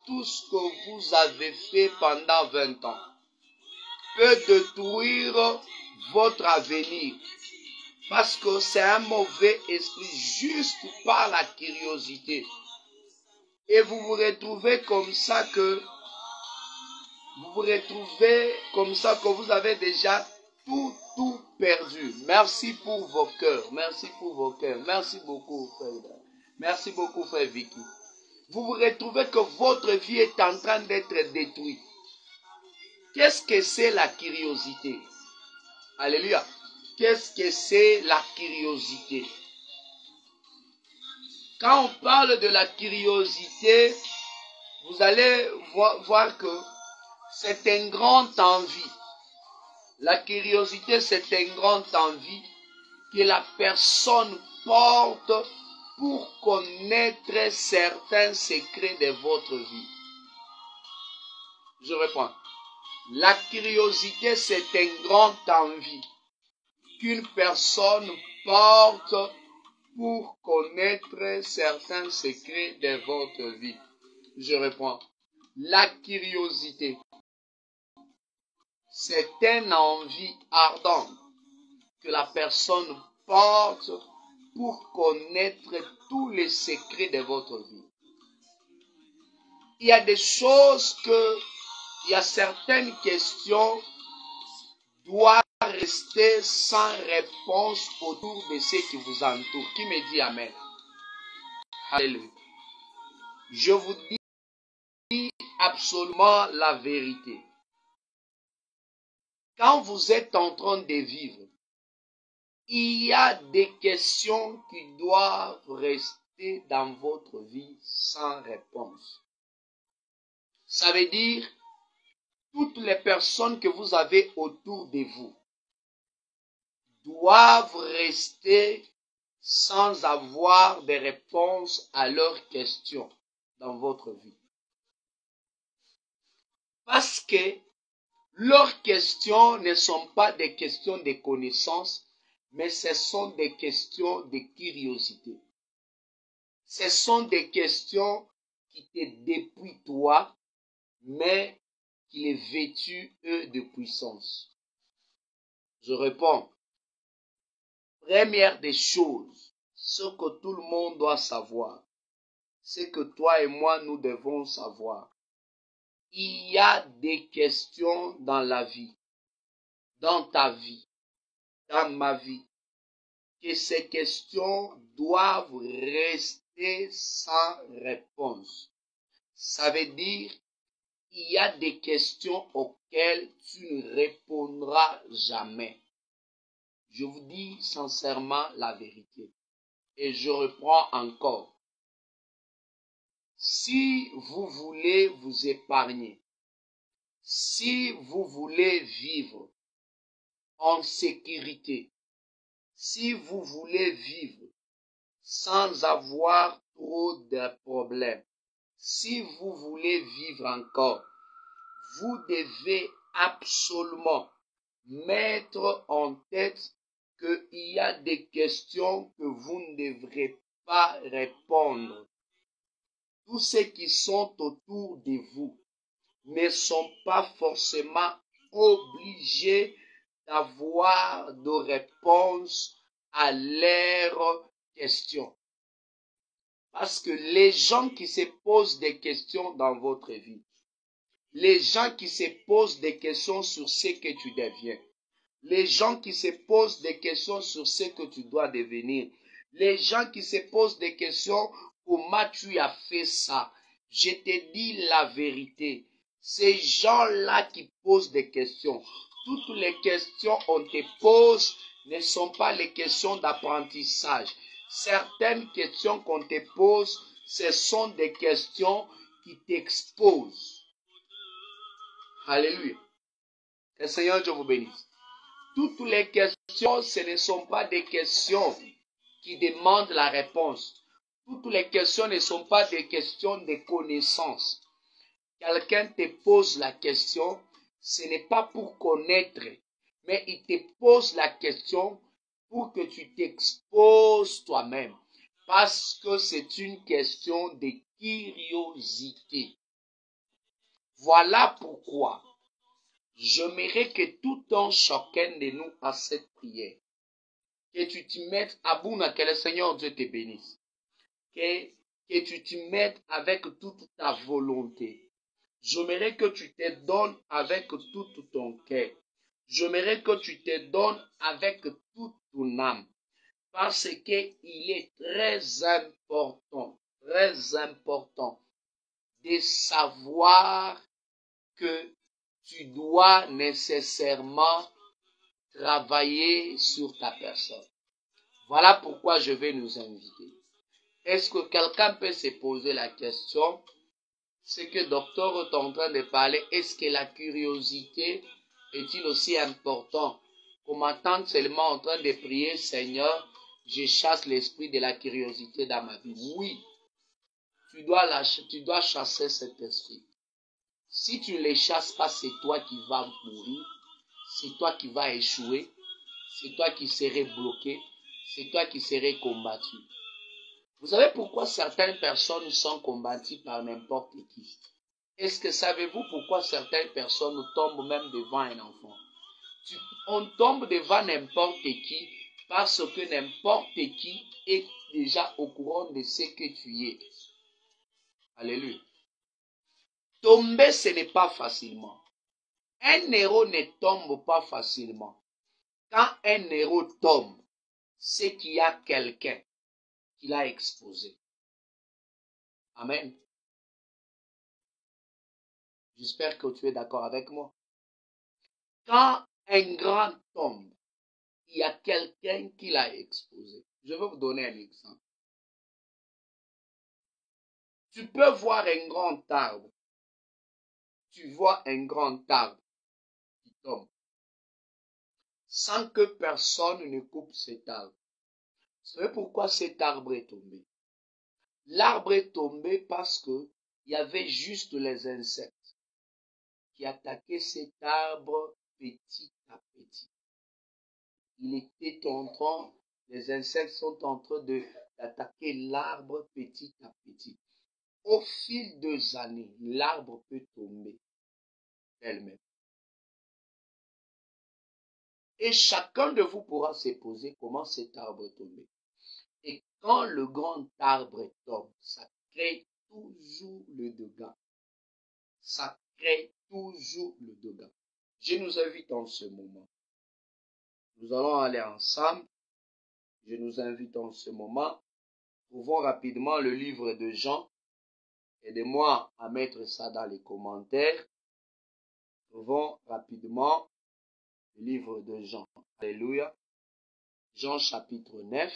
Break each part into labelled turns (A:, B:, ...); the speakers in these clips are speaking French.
A: tout ce que vous avez fait pendant 20 ans peut détruire votre avenir. Parce que c'est un mauvais esprit juste par la curiosité. Et vous vous retrouvez comme ça que vous avez déjà tout perdu. Merci pour vos cœurs. Merci pour vos cœurs. Merci beaucoup, frère. Merci beaucoup, frère Vicky. Vous vous retrouvez que votre vie est en train d'être détruite. Qu'est-ce que c'est la curiosité? Alléluia. Qu'est-ce que c'est la curiosité? Quand on parle de la curiosité, vous allez voir que c'est une grande envie. La curiosité, c'est une grande envie que la personne porte pour connaître certains secrets de votre vie. Je reprends. La curiosité, c'est une grande envie qu'une personne porte pour connaître certains secrets de votre vie. Je reprends. La curiosité, c'est une envie ardente que la personne porte pour connaître tous les secrets de votre vie. Il y a des choses il y a certaines questions doivent rester sans réponse autour de ce qui vous entoure. Qui me dit Amen? Alléluia. Je vous dis absolument la vérité. Quand vous êtes en train de vivre, il y a des questions qui doivent rester dans votre vie sans réponse. Ça veut dire, toutes les personnes que vous avez autour de vous doivent rester sans avoir de réponse à leurs questions dans votre vie. Parce que leurs questions ne sont pas des questions de connaissance, mais ce sont des questions de curiosité. Ce sont des questions qui te dépouillent toi, mais qui les vêtus, eux, de puissance. Je réponds. Première des choses, ce que tout le monde doit savoir, c'est que toi et moi, nous devons savoir. Il y a des questions dans la vie, dans ta vie, dans ma vie, que ces questions doivent rester sans réponse. Ça veut dire, il y a des questions auxquelles tu ne répondras jamais. Je vous dis sincèrement la vérité. Et je reprends encore. Si vous voulez vous épargner, si vous voulez vivre en sécurité, si vous voulez vivre sans avoir trop de problèmes, si vous voulez vivre encore, vous devez absolument mettre en tête qu'il y a des questions que vous ne devrez pas répondre. Tous ceux qui sont autour de vous ne sont pas forcément obligés d'avoir de réponse à leurs questions. Parce que les gens qui se posent des questions dans votre vie, les gens qui se posent des questions sur ce que tu deviens, les gens qui se posent des questions sur ce que tu dois devenir, les gens qui se posent des questions, comment tu as fait ça? Je te dis la vérité. Ces gens-là qui posent des questions, toutes les questions qu'on te pose ne sont pas les questions d'apprentissage. Certaines questions qu'on te pose, ce sont des questions qui t'exposent. Alléluia. Que le Seigneur Dieu vous bénisse. Toutes les questions, ce ne sont pas des questions qui demandent la réponse. Toutes les questions ne sont pas des questions de connaissance. Quelqu'un te pose la question, ce n'est pas pour connaître, mais il te pose la question pour que tu t'exposes toi-même. Parce que c'est une question de curiosité. Voilà pourquoi j'aimerais que tout un chacun de nous à cette prière, que tu te mettes à bout, que le Seigneur Dieu te bénisse, que tu te mettes avec toute ta volonté. J'aimerais que tu te donnes avec tout ton cœur. J'aimerais que tu te donnes avec toute ton âme. Parce qu'il est très important de savoir que tu dois nécessairement travailler sur ta personne. Voilà pourquoi je vais nous inviter. Est-ce que quelqu'un peut se poser la question? Ce que docteur est en train de parler, est-ce que la curiosité est-il aussi important qu'on m'attende seulement en train de prier, Seigneur, je chasse l'esprit de la curiosité dans ma vie? Oui, tu dois chasser cet esprit. Si tu ne les chasses pas, c'est toi qui vas mourir, c'est toi qui vas échouer, c'est toi qui serais bloqué, c'est toi qui serais combattu. Vous savez pourquoi certaines personnes sont combattues par n'importe qui? Est-ce que savez-vous pourquoi certaines personnes tombent même devant un enfant? On tombe devant n'importe qui parce que n'importe qui est déjà au courant de ce que tu es. Alléluia. Tomber, ce n'est pas facilement. Un héros ne tombe pas facilement. Quand un héros tombe, c'est qu'il y a quelqu'un qui l'a exposé. Amen. J'espère que tu es d'accord avec moi. Quand un grand tombe, il y a quelqu'un qui l'a exposé. Je vais vous donner un exemple. Tu peux voir un grand arbre. Tu vois un grand arbre qui tombe. Sans que personne ne coupe cet arbre. Vous savez pourquoi cet arbre est tombé? L'arbre est tombé parce que il y avait juste les insectes qui attaquaient cet arbre petit à petit. Il était en train, les insectes sont en train d'attaquer l'arbre petit à petit. Au fil des années, l'arbre peut tomber elle-même. Et chacun de vous pourra se poser comment cet arbre est tombé. Et quand le grand arbre tombe, ça crée toujours le dégât. Ça crée toujours le dégât. Je nous invite en ce moment. Nous allons aller ensemble. Je nous invite en ce moment. Trouvons rapidement le livre de Jean. Aidez-moi à mettre ça dans les commentaires. Trouvons rapidement le livre de Jean. Alléluia. Jean chapitre 9.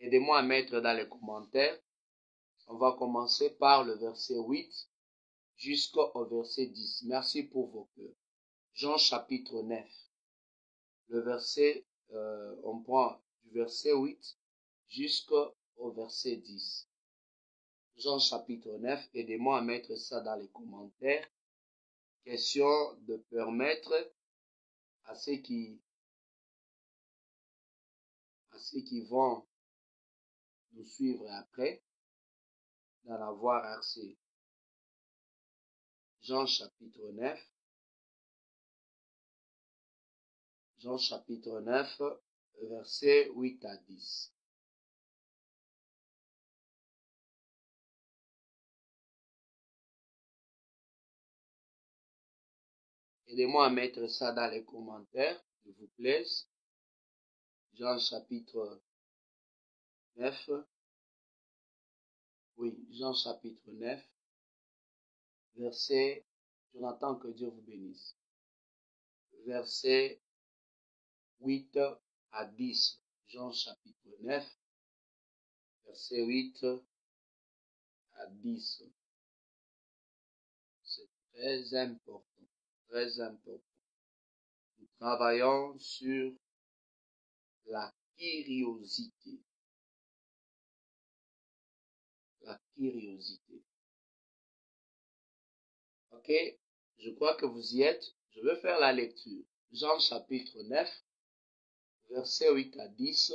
A: Aidez-moi à mettre dans les commentaires. On va commencer par le verset 8 jusqu'au verset 10. Merci pour vos cœurs. Jean chapitre 9. Le verset, on prend du verset 8 jusqu'au verset 10. Jean chapitre 9. Aidez-moi à mettre ça dans les commentaires. Question de permettre à ceux qui vont nous suivre après d'en avoir accès. Jean chapitre 9. Jean chapitre 9, versets 8 à 10. Aidez-moi à mettre ça dans les commentaires, s'il vous plaît. Jean chapitre 9. Oui, Jean chapitre 9, verset, Jonathan, que Dieu vous bénisse. Verset 8 à 10. Jean chapitre 9, verset 8 à 10. C'est très important, très important. Nous travaillons sur la curiosité. La curiosité. Ok, je crois que vous y êtes. Je vais faire la lecture. Jean chapitre 9, verset 8 à 10.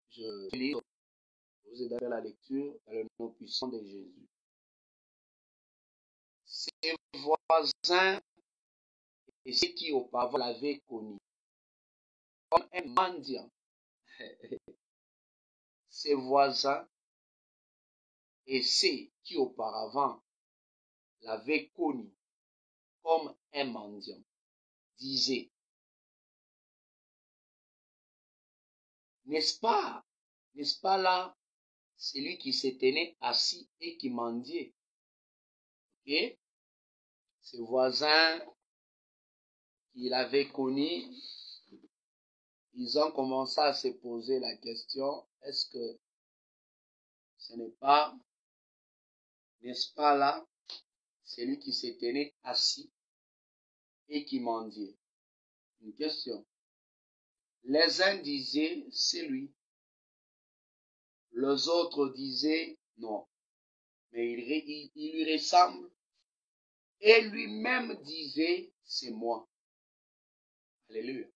A: Je lis. Vous aide à faire la lecture dans le nom puissant de Jésus. ses voisins et ceux qui auparavant l'avaient connu comme un mendiant. Ses voisins et ceux qui auparavant l'avaient connu comme un mendiant disaient, n'est-ce pas là, celui qui se tenait assis et qui mendiait? Et ses voisins qu'il avait connus, ils ont commencé à se poser la question, est-ce que ce n'est pas, n'est-ce pas là, celui qui se tenait assis et qui mendiait? Une question. Les uns disaient, c'est lui. Les autres disaient, non. Mais il lui ressemble. Et lui-même disait, c'est moi. Alléluia.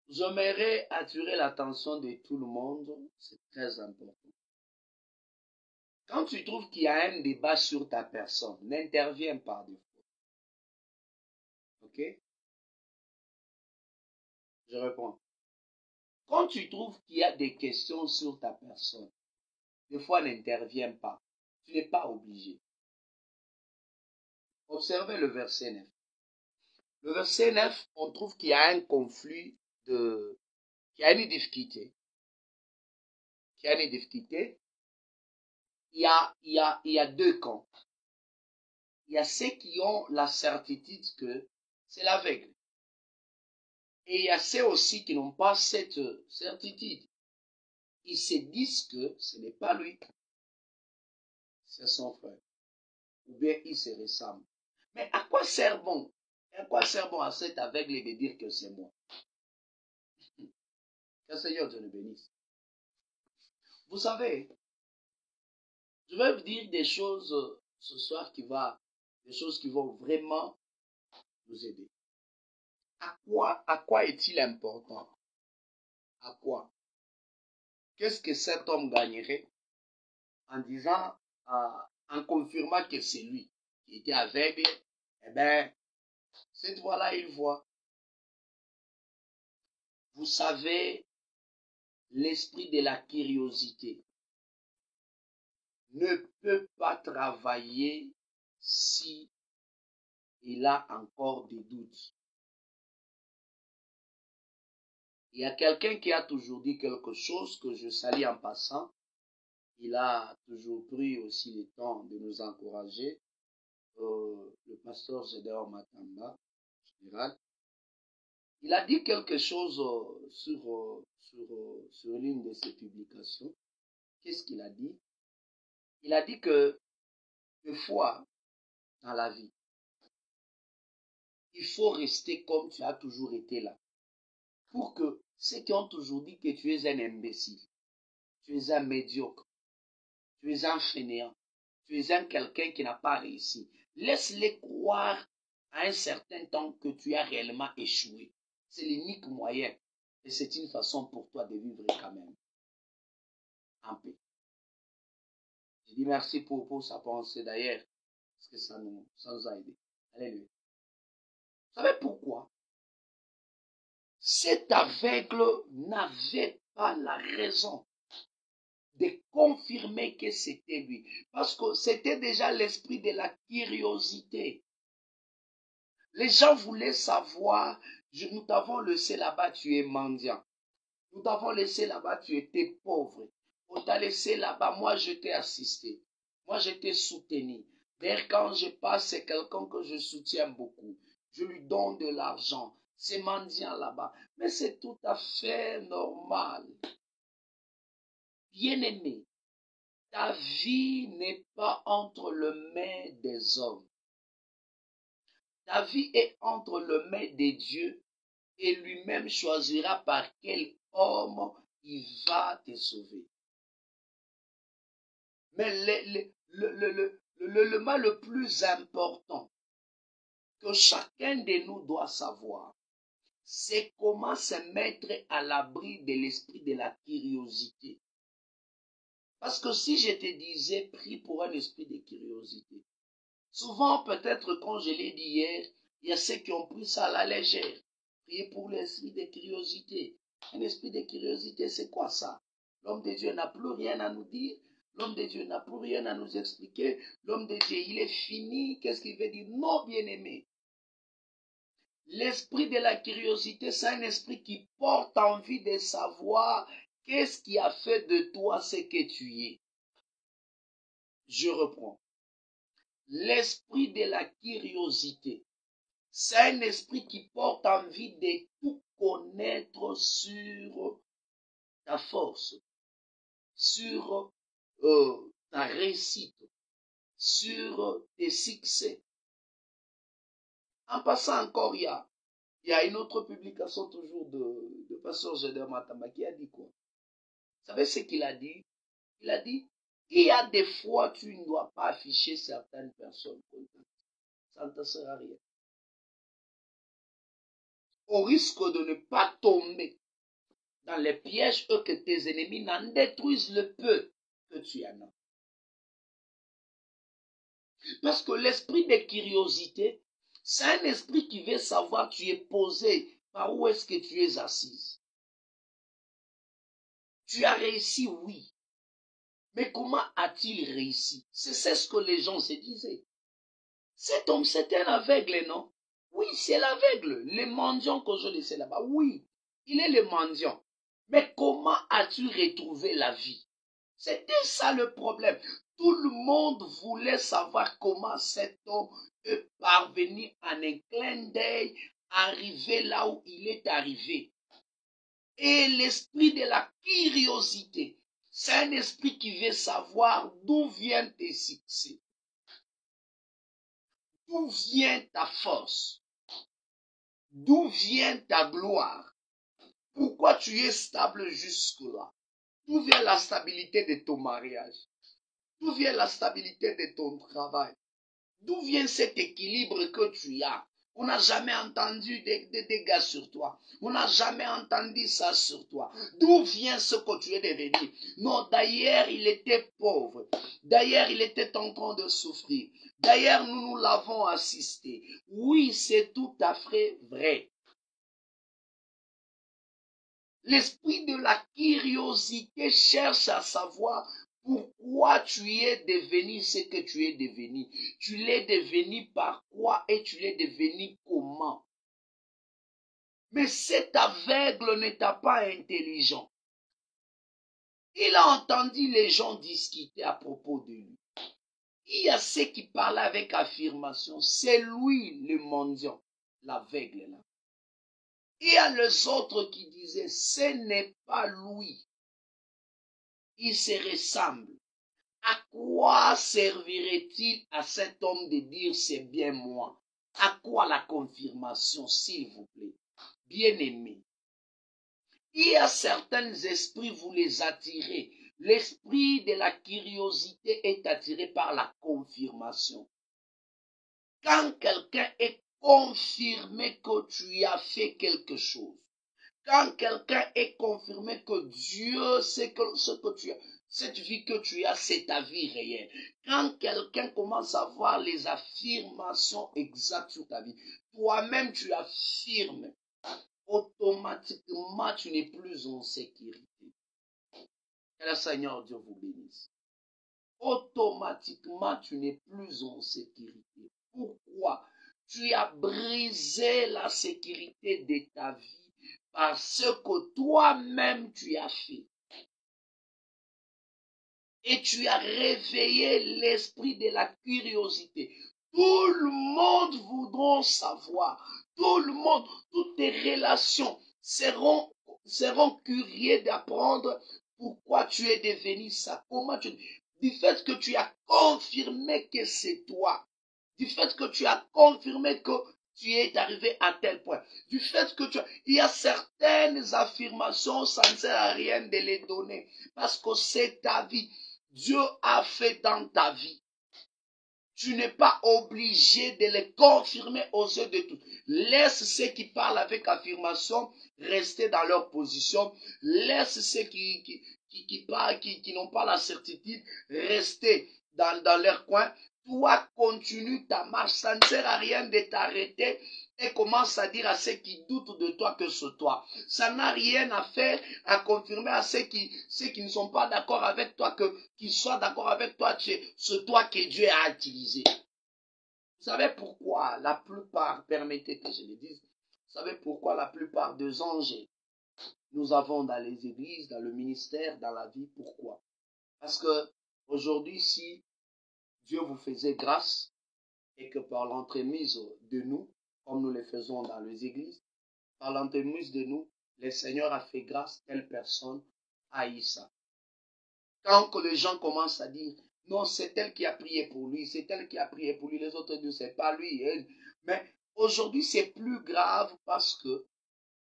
A: J'aimerais attirer l'attention de tout le monde. C'est très important. Quand tu trouves qu'il y a un débat sur ta personne, n'interviens pas des fois. Ok? Je réponds. Quand tu trouves qu'il y a des questions sur ta personne, des fois n'interviens pas. Tu n'es pas obligé. Observez le verset 9. Le verset 9, on trouve qu'il y a un conflit qu'il y a une difficulté. Il y a deux camps. Il y a ceux qui ont la certitude que c'est l'aveugle. Et il y a ceux aussi qui n'ont pas cette certitude. Ils se disent que ce n'est pas lui, c'est son frère. Ou bien il se ressemble. Mais à quoi sert bon? À quoi sert bon à cet aveugle de dire que c'est moi? Que le Seigneur Dieu nous bénisse. Vous savez, je vais vous dire des choses ce soir des choses qui vont vraiment nous aider. À quoi est-il important? À quoi? Qu'est-ce que cet homme gagnerait en disant, en confirmant que c'est lui qui était aveugle? Eh bien, cette fois-là, il voit. Vous savez, l'esprit de la curiosité ne peut pas travailler si il a encore des doutes. Il y a quelqu'un qui a toujours dit quelque chose que je salue en passant. Il a toujours pris aussi le temps de nous encourager. Le pasteur Gédéon Matamba, général. Il a dit quelque chose sur l'une de ses publications. Qu'est-ce qu'il a dit? Il a dit que des fois, dans la vie, il faut rester comme tu as toujours été là. Pour que ceux qui ont toujours dit que tu es un imbécile, tu es un médiocre, tu es un fainéant, tu es un quelqu'un qui n'a pas réussi, laisse-les croire à un certain temps que tu as réellement échoué. C'est l'unique moyen. Et c'est une façon pour toi de vivre quand même en paix. Je dis merci pour sa pensée d'ailleurs, parce que ça nous a aidé. Alléluia. Vous savez pourquoi? Cet aveugle n'avait pas la raison de confirmer que c'était lui. Parce que c'était déjà l'esprit de la curiosité. Les gens voulaient savoir, nous t'avons laissé là-bas, tu es mendiant. Nous t'avons laissé là-bas, tu étais pauvre. On t'a laissé là-bas, moi je t'ai assisté. Moi je t'ai soutenu. D'ailleurs, quand je passe, c'est quelqu'un que je soutiens beaucoup. Je lui donne de l'argent. C'est mendiant là-bas. Mais c'est tout à fait normal. Bien-aimé, ta vie n'est pas entre les mains des hommes. Ta vie est entre les mains de Dieu et lui-même choisira par quel homme il va te sauver. Mais l'élément le plus important que chacun de nous doit savoir, c'est comment se mettre à l'abri de l'esprit de la curiosité. Parce que si je te disais, prie pour un esprit de curiosité, Souvent, peut-être, quand je l'ai dit hier, il y a ceux qui ont pris ça à la légère. Priez pour l'esprit de curiosité. Un esprit de curiosité, c'est quoi ça? L'homme de Dieu n'a plus rien à nous dire. L'homme de Dieu n'a plus rien à nous expliquer. L'homme de Dieu, il est fini. Qu'est-ce qu'il veut dire? Non, bien-aimé. L'esprit de la curiosité, c'est un esprit qui porte envie de savoir qu'est-ce qui a fait de toi ce que tu es. Je reprends. L'esprit de la curiosité, c'est un esprit qui porte envie de tout connaître sur ta force, sur ta réussite, sur tes succès. En passant encore, il y a une autre publication toujours de Pasteur Gédéon Matamba qui a dit quoi? Vous savez ce qu'il a dit? Il a dit, il y a des fois tu ne dois pas afficher certaines personnes. Ça ne te sert à rien. Au risque de ne pas tomber dans les pièges que tes ennemis n'en détruisent le peu que tu en as. Parce que l'esprit de curiosité, c'est un esprit qui veut savoir tu es posé, par où est-ce que tu es assise. Tu as réussi, oui. Mais comment a-t-il réussi? C'est ce que les gens se disaient. Cet homme, c'est un aveugle, non? Oui, c'est l'aveugle. Le mendiant que je laissais là-bas, oui, il est le mendiant. Mais comment as-tu retrouvé la vie? C'était ça le problème. Tout le monde voulait savoir comment cet homme est parvenu en un clin d'œil, arriver là où il est arrivé. Et l'esprit de la curiosité, c'est un esprit qui veut savoir d'où viennent tes succès. D'où vient ta force? D'où vient ta gloire? Pourquoi tu es stable jusque-là? D'où vient la stabilité de ton mariage? D'où vient la stabilité de ton travail? D'où vient cet équilibre que tu as? On n'a jamais entendu des dégâts sur toi. On n'a jamais entendu ça sur toi. D'où vient ce que tu es devenu? Non, d'ailleurs, il était pauvre. D'ailleurs, il était en train de souffrir. D'ailleurs, nous l'avons assisté. Oui, c'est tout à fait vrai. L'esprit de la curiosité cherche à savoir pourquoi tu es devenu ce que tu es devenu. Tu l'es devenu par quoi et tu l'es devenu comment. Mais cet aveugle n'était pas intelligent. Il a entendu les gens discuter à propos de lui. Il y a ceux qui parlaient avec affirmation. C'est lui le mendiant, l'aveugle là. Il y a les autres qui disaient, ce n'est pas lui. Il se ressemble. À quoi servirait-il à cet homme de dire c'est bien moi? À quoi la confirmation, s'il vous plaît? Bien-aimé, il y a certains esprits, vous les attirez. L'esprit de la curiosité est attiré par la confirmation. Quand quelqu'un est confirmé que tu as fait quelque chose, quand quelqu'un est confirmé que Dieu sait que ce que tu as, cette vie que tu as, c'est ta vie réelle. Quand quelqu'un commence à voir les affirmations exactes sur ta vie, toi-même tu affirmes, automatiquement tu n'es plus en sécurité. Que le Seigneur Dieu vous bénisse. Automatiquement tu n'es plus en sécurité. Pourquoi? Tu as brisé la sécurité de ta vie parce que toi-même tu as fait. Et tu as réveillé l'esprit de la curiosité. Tout le monde voudra savoir. Tout le monde, toutes tes relations seront curieux d'apprendre pourquoi tu es devenu ça. Comment tu... Du fait que tu as confirmé que c'est toi. Du fait que tu as confirmé que tu es arrivé à tel point. Du fait que il y a certaines affirmations, ça ne sert à rien de les donner. Parce que c'est ta vie. Dieu a fait dans ta vie. Tu n'es pas obligé de les confirmer aux yeux de tous. Laisse ceux qui parlent avec affirmation rester dans leur position. Laisse ceux qui n'ont pas la certitude rester dans leur coin. Toi, continue ta marche. Ça ne sert à rien de t'arrêter et commence à dire à ceux qui doutent de toi que c'est toi. Ça n'a rien à faire à confirmer à ceux qui ne sont pas d'accord avec toi qu'ils soient d'accord avec toi. C'est toi que Dieu a utilisé. Vous savez pourquoi la plupart, permettez que je le dise, vous savez pourquoi la plupart des anges nous avons dans les églises, dans le ministère, dans la vie? Pourquoi? Parce que aujourd'hui, si Dieu vous faisait grâce et que par l'entremise de nous, comme nous le faisons dans les églises, par l'entremise de nous, le Seigneur a fait grâce, telle personne a eu ça. Quand que les gens commencent à dire, non, c'est elle qui a prié pour lui, c'est elle qui a prié pour lui, les autres disent, c'est pas lui. Mais aujourd'hui, c'est plus grave parce que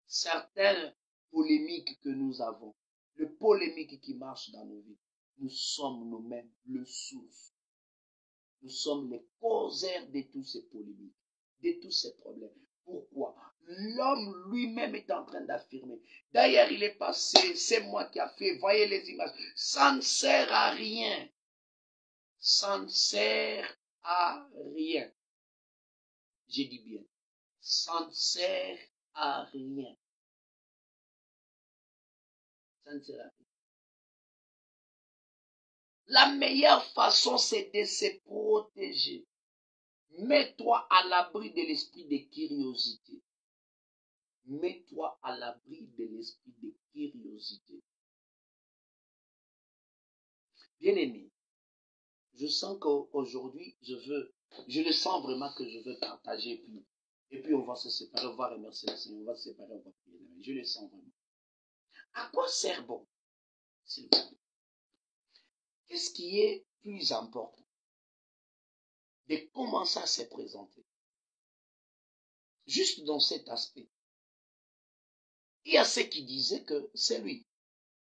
A: certaines polémiques que nous avons, le polémique qui marche dans nos vies, nous sommes nous-mêmes le source. Nous sommes les causaires de tous ces polémiques, de tous ces problèmes. Pourquoi? L'homme lui-même est en train d'affirmer. D'ailleurs, il est passé, c'est moi qui a fait, voyez les images. Ça ne sert à rien. Ça ne sert à rien. J'ai dit bien. Ça ne sert à rien. Ça ne sert à rien. La meilleure façon, c'est de se protéger. Mets-toi à l'abri de l'esprit de curiosité. Mets-toi à l'abri de l'esprit de curiosité. Bien-aimé, je sens qu'aujourd'hui, je le sens vraiment que je veux partager. Et puis on va se séparer, on va remercier le Seigneur, on va se séparer, on va prier. Je le sens vraiment. À quoi sert bon, s'il vous plaît? Qu'est-ce qui est plus important? De commencer à se présenter. Juste dans cet aspect. Il y a ceux qui disaient que c'est lui.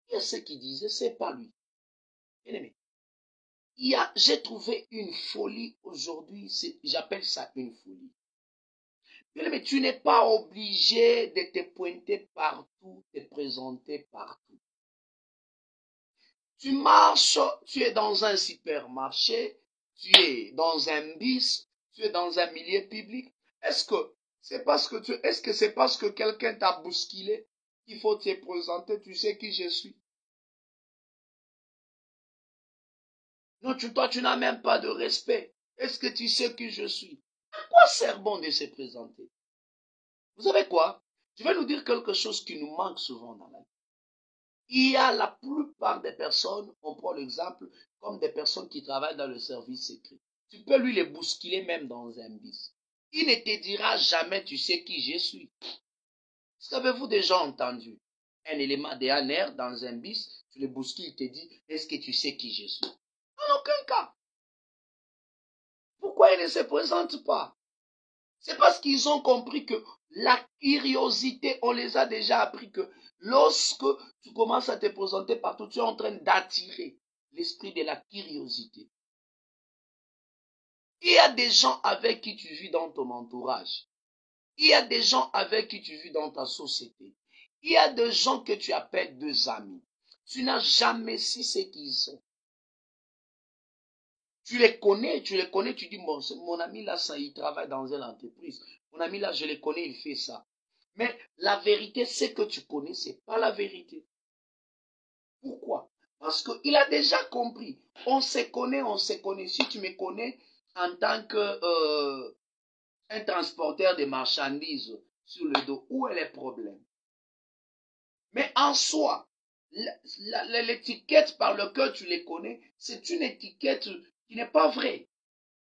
A: Il y a ceux qui disaient c'est pas lui. Bien-aimé, j'ai trouvé une folie aujourd'hui, j'appelle ça une folie. Bien-aimé, tu n'es pas obligé de te pointer partout, te présenter partout. Tu marches, tu es dans un supermarché, tu es dans un bus, tu es dans un milieu public. Est-ce que c'est parce que quelqu'un t'a bousculé qu'il faut te présenter, tu sais qui je suis? Non, toi, tu n'as même pas de respect. Est-ce que tu sais qui je suis? À quoi sert bon de se présenter? Vous savez quoi? Je vais nous dire quelque chose qui nous manque souvent dans la vie. Il y a la plupart des personnes, on prend l'exemple, comme des personnes qui travaillent dans le service secret. Tu peux lui les bousculer même dans un bus. Il ne te dira jamais tu sais qui je suis. Est-ce qu'avez-vous déjà entendu un élément de un air dans un bus, tu le bouscules, il te dit, est-ce que tu sais qui je suis? En aucun cas. Pourquoi il ne se présente pas? C'est parce qu'ils ont compris que la curiosité, on les a déjà appris que lorsque tu commences à te présenter partout, tu es en train d'attirer l'esprit de la curiosité. Il y a des gens avec qui tu vis dans ton entourage. Il y a des gens avec qui tu vis dans ta société. Il y a des gens que tu appelles des amis. Tu n'as jamais su ce qu'ils sont. Tu les connais, tu dis, bon, mon ami là, ça, il travaille dans une entreprise. Mon ami là, je le connais, il fait ça. Mais la vérité, c'est que tu connais, c'est pas la vérité. Pourquoi? Parce qu'il a déjà compris. On se connaît, on se connaît. Si tu me connais en tant que un transporteur de marchandises sur le dos, où est le problème? Mais en soi, l'étiquette par laquelle tu les connais, c'est une étiquette qui n'est pas vraie.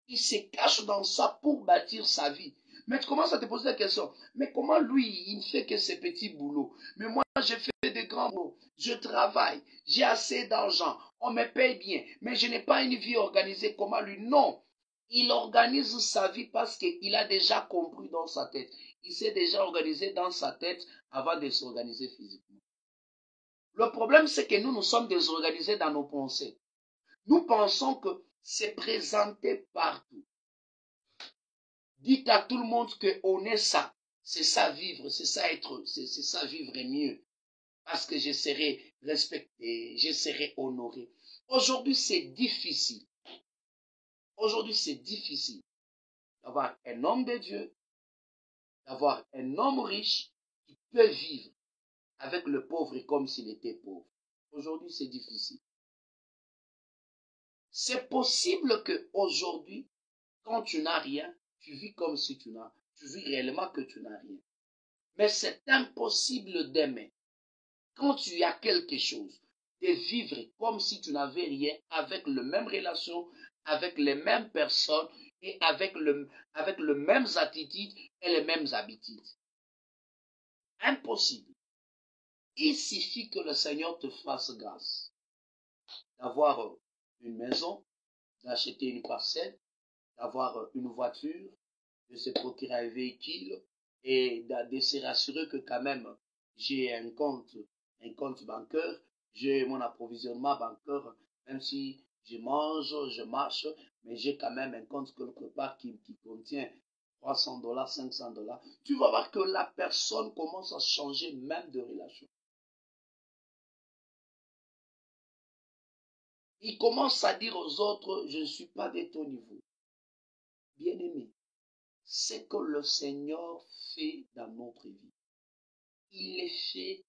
A: Il se cache dans ça pour bâtir sa vie. Mais tu commences à te poser la question, mais comment lui, il ne fait que ses petits boulots? Mais moi, j'ai fait de grands boulots. Je travaille, j'ai assez d'argent, on me paye bien, mais je n'ai pas une vie organisée comme lui. Non, il organise sa vie parce qu'il a déjà compris dans sa tête. Il s'est déjà organisé dans sa tête avant de s'organiser physiquement. Le problème, c'est que nous sommes désorganisés dans nos pensées. Nous pensons que c'est présenté partout. Dites à tout le monde qu'on est ça. C'est ça vivre, c'est ça être, c'est ça vivre mieux. Parce que je serai respecté, je serai honoré. Aujourd'hui, c'est difficile. Aujourd'hui, c'est difficile d'avoir un homme de Dieu, d'avoir un homme riche qui peut vivre avec le pauvre comme s'il était pauvre. Aujourd'hui, c'est difficile. C'est possible qu'aujourd'hui, quand tu n'as rien, tu vis comme si tu vis réellement que tu n'as rien. Mais c'est impossible d'aimer. Quand tu as quelque chose, de vivre comme si tu n'avais rien, avec les mêmes relations, avec les mêmes personnes et avec les mêmes attitudes et les mêmes habitudes. Impossible. Il suffit que le Seigneur te fasse grâce d'avoir une maison, d'acheter une parcelle, d'avoir une voiture, de se procurer un véhicule et de se rassurer que quand même j'ai un compte bancaire, j'ai mon approvisionnement bancaire, même si je mange, je marche, mais j'ai quand même un compte quelque part qui contient $300, $500. Tu vas voir que la personne commence à changer même de relation. Il commence à dire aux autres, je ne suis pas de ton niveau. Bien-aimé, c'est que le Seigneur fait dans notre vie. Il est fait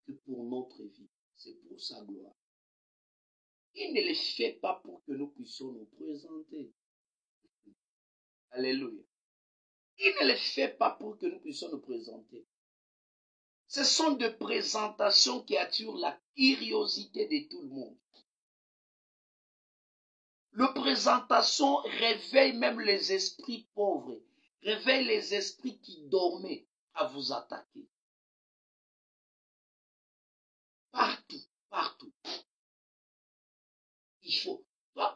A: que pour notre vie. C'est pour sa gloire. Il ne le fait pas pour que nous puissions nous présenter. Alléluia. Il ne le fait pas pour que nous puissions nous présenter. Ce sont des présentations qui attirent la curiosité de tout le monde. La présentation réveille même les esprits pauvres, réveille les esprits qui dormaient à vous attaquer. Partout, partout. Il faut.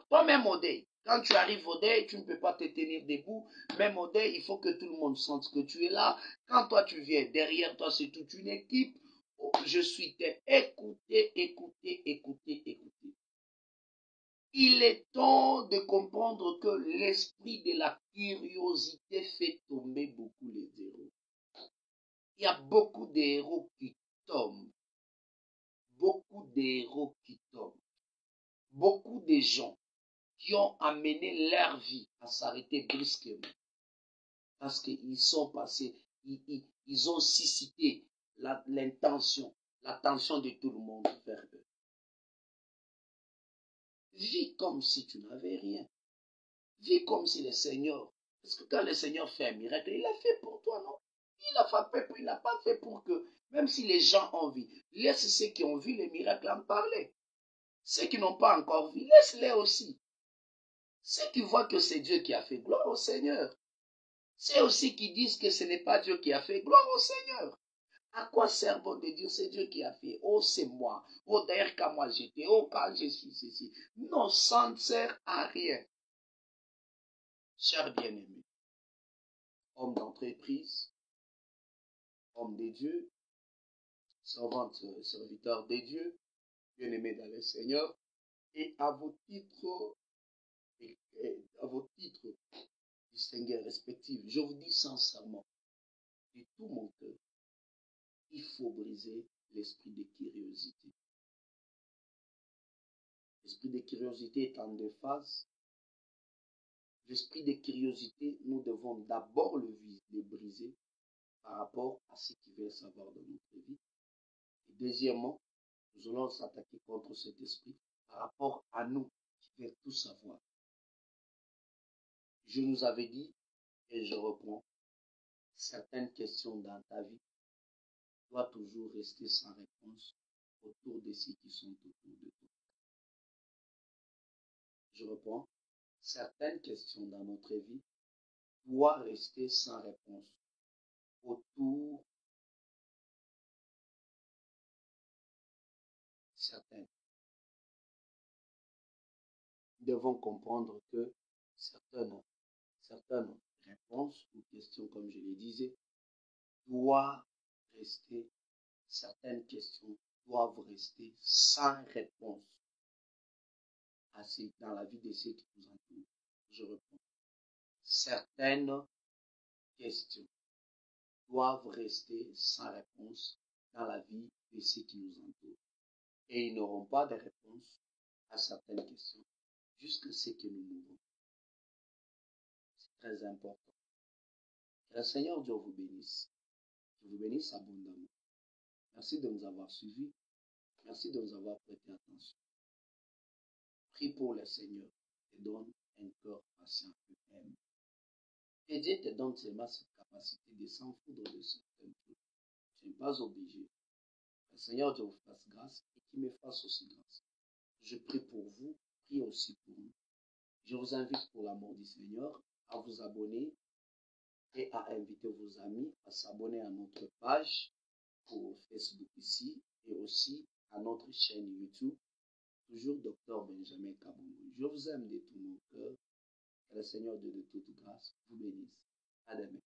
A: Toi-même au deuil, quand tu arrives au deuil, tu ne peux pas te tenir debout. Même au deuil, il faut que tout le monde sente que tu es là. Quand toi tu viens, derrière toi, c'est toute une équipe. Oh, je suis écoutez, écoutez, écoutez, écoutez. Il est temps de comprendre que l'esprit de la curiosité fait tomber beaucoup les héros. Il y a beaucoup d'héros qui tombent. Beaucoup d'héros qui tombent. Beaucoup de gens qui ont amené leur vie à s'arrêter brusquement. Parce qu'ils sont passés, ils ont suscité l'attention de tout le monde vers eux. Vis comme si tu n'avais rien. Vis comme si le Seigneur, parce que quand le Seigneur fait un miracle, il l'a fait pour toi, non? Il n'a pas fait pour que, même si les gens ont vu, laisse ceux qui ont vu les miracles en parler. Ceux qui n'ont pas encore vu, laisse-les aussi. Ceux qui voient que c'est Dieu qui a fait, gloire au Seigneur. Ceux aussi qui disent que ce n'est pas Dieu qui a fait, gloire au Seigneur. À quoi sert bon de dire c'est Dieu qui a fait? Oh, c'est moi. Oh, d'ailleurs, quand moi j'étais. Oh, quand je suis ceci. Non, ça ne sert à rien. Cher bien-aimé, homme d'entreprise, homme de Dieu, serviteur de Dieu, bien-aimé dans le Seigneur, et à vos titres, distingués respectifs, je vous dis sincèrement, de tout mon cœur, il faut briser l'esprit de curiosité. L'esprit de curiosité est en deux phases. L'esprit de curiosité, nous devons d'abord le briser par rapport à ce qu'ils veulent savoir dans notre vie. Et deuxièmement, nous allons s'attaquer contre cet esprit par rapport à nous qui veulent tout savoir. Je nous avais dit, et je reprends, certaines questions dans ta vie doivent toujours rester sans réponse autour de ceux qui sont autour de toi. Je reprends, certaines questions dans notre vie doivent rester sans réponse autour certaines. Nous devons comprendre que certaines réponses ou questions, comme je le disais, doivent rester, certaines questions doivent rester sans réponse dans la vie de ceux qui nous entourent. Je reprends. Certaines questions doivent rester sans réponse dans la vie de ceux qui nous entourent. Et ils n'auront pas de réponse à certaines questions jusqu'à ce que nous mourrons. très important. Que le Seigneur Dieu vous bénisse. Je vous bénisse abondamment. Merci de nous avoir suivis. Merci de nous avoir prêté attention. Prie pour le Seigneur et donne un cœur patient et aime. Et Dieu te donne seulement cette capacité de s'en foutre de certains trucs. Tu n'es pas obligé. Le Seigneur Dieu vous fasse grâce et qu'il me fasse aussi grâce. Je prie pour vous, prie aussi pour nous. Je vous invite pour l'amour du Seigneur à vous abonner et à inviter vos amis à s'abonner à notre page pour Facebook ici et aussi à notre chaîne YouTube, toujours Dr Benjamin Kabongo. Je vous aime de tout mon cœur. Que le Seigneur de toute grâce vous bénisse. À demain.